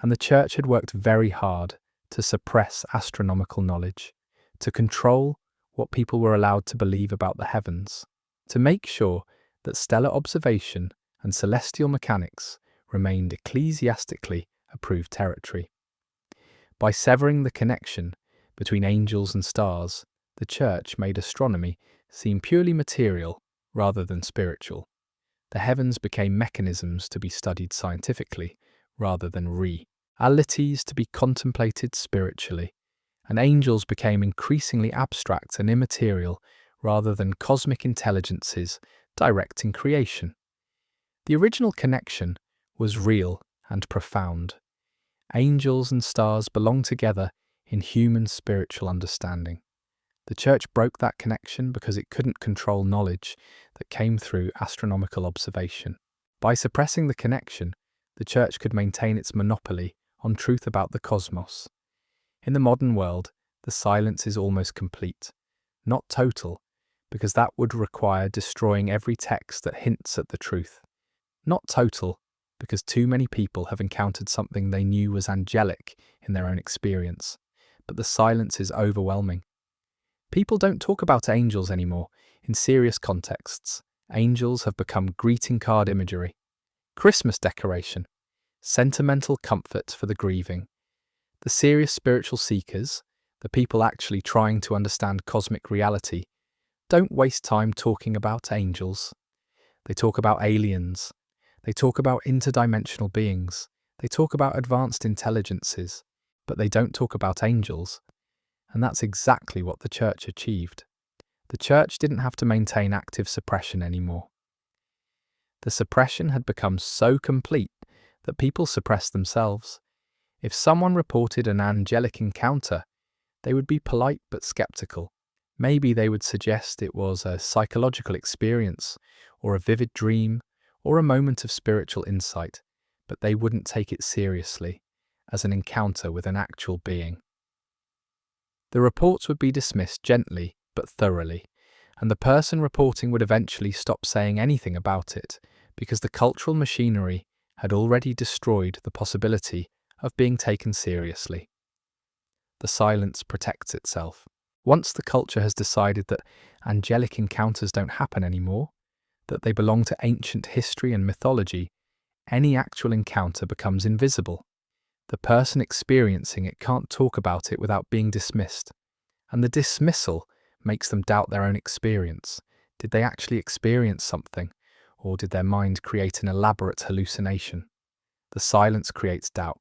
And the Church had worked very hard to suppress astronomical knowledge, to control what people were allowed to believe about the heavens, to make sure that stellar observation and celestial mechanics remained ecclesiastically approved territory. By severing the connection between angels and stars, the Church made astronomy seem purely material rather than spiritual. The heavens became mechanisms to be studied scientifically rather than realities to be contemplated spiritually, and angels became increasingly abstract and immaterial rather than cosmic intelligences directing creation. The original connection was real and profound. Angels and stars belong together in human spiritual understanding. The Church broke that connection because it couldn't control knowledge that came through astronomical observation. By suppressing the connection, the Church could maintain its monopoly on truth about the cosmos. In the modern world, the silence is almost complete, not total, because that would require destroying every text that hints at the truth. Not total, because too many people have encountered something they knew was angelic in their own experience, but the silence is overwhelming. People don't talk about angels anymore in serious contexts. Angels have become greeting card imagery, Christmas decoration, sentimental comfort for the grieving. The serious spiritual seekers, the people actually trying to understand cosmic reality, don't waste time talking about angels. They talk about aliens. They talk about interdimensional beings. They talk about advanced intelligences, but they don't talk about angels. And that's exactly what the church achieved. The church didn't have to maintain active suppression anymore. The suppression had become so complete that people suppressed themselves. If someone reported an angelic encounter, they would be polite but skeptical. Maybe they would suggest it was a psychological experience, or a vivid dream, or a moment of spiritual insight, but they wouldn't take it seriously as an encounter with an actual being. The reports would be dismissed gently but thoroughly, and the person reporting would eventually stop saying anything about it because the cultural machinery had already destroyed the possibility of being taken seriously. The silence protects itself. Once the culture has decided that angelic encounters don't happen anymore, that they belong to ancient history and mythology, any actual encounter becomes invisible. The person experiencing it can't talk about it without being dismissed, and the dismissal makes them doubt their own experience. Did they actually experience something, or did their mind create an elaborate hallucination? The silence creates doubt,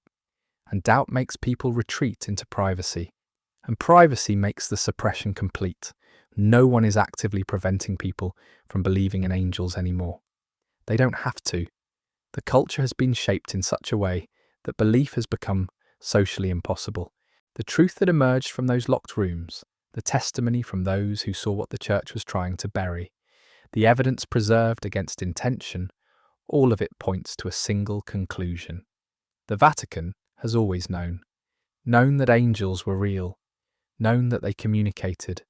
and doubt makes people retreat into privacy, and privacy makes the suppression complete. No one is actively preventing people from believing in angels anymore. They don't have to. The culture has been shaped in such a way that belief has become socially impossible. The truth that emerged from those locked rooms, the testimony from those who saw what the church was trying to bury, the evidence preserved against intention, all of it points to a single conclusion. The Vatican has always known that angels were real, known that they communicated,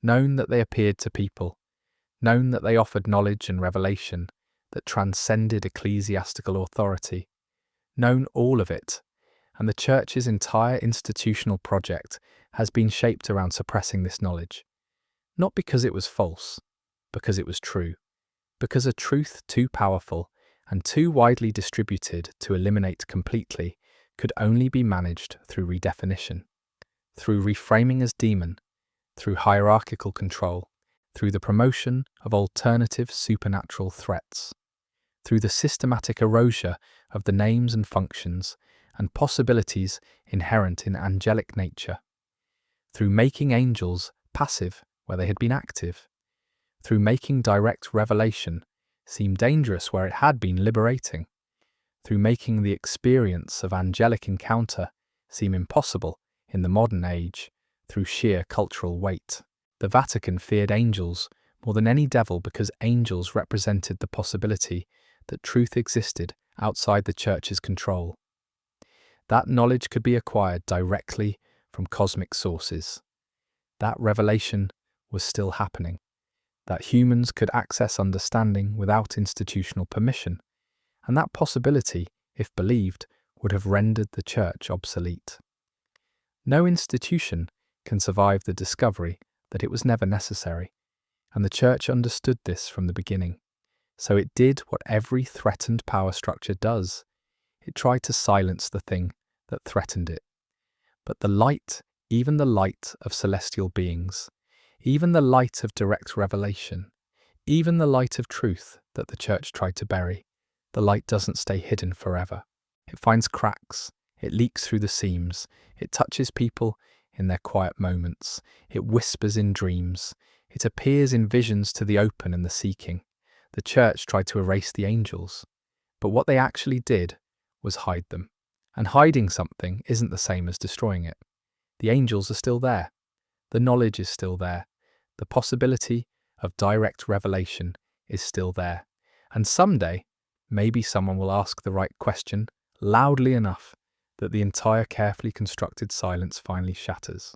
known that they appeared to people, known that they offered knowledge and revelation that transcended ecclesiastical authority, known all of it, and the Church's entire institutional project has been shaped around suppressing this knowledge. Not because it was false, because it was true, because a truth too powerful and too widely distributed to eliminate completely could only be managed through redefinition, through reframing as demon, through hierarchical control, through the promotion of alternative supernatural threats, through the systematic erasure of the names and functions and possibilities inherent in angelic nature, through making angels passive where they had been active, through making direct revelation seem dangerous where it had been liberating, through making the experience of angelic encounter seem impossible in the modern age through sheer cultural weight. The Vatican feared angels more than any devil because angels represented the possibility that truth existed outside the Church's control. That knowledge could be acquired directly from cosmic sources. That revelation was still happening. That humans could access understanding without institutional permission, and that possibility, if believed, would have rendered the Church obsolete. No institution can survive the discovery that it was never necessary, and the Church understood this from the beginning. So it did what every threatened power structure does. It tried to silence the thing that threatened it. But the light, even the light of celestial beings, even the light of direct revelation, even the light of truth that the Church tried to bury, the light doesn't stay hidden forever. It finds cracks, it leaks through the seams, it touches people in their quiet moments, it whispers in dreams, it appears in visions to the open and the seeking. The Church tried to erase the angels, but what they actually did was hide them. And hiding something isn't the same as destroying it. The angels are still there. The knowledge is still there. The possibility of direct revelation is still there. And someday, maybe someone will ask the right question loudly enough that the entire carefully constructed silence finally shatters.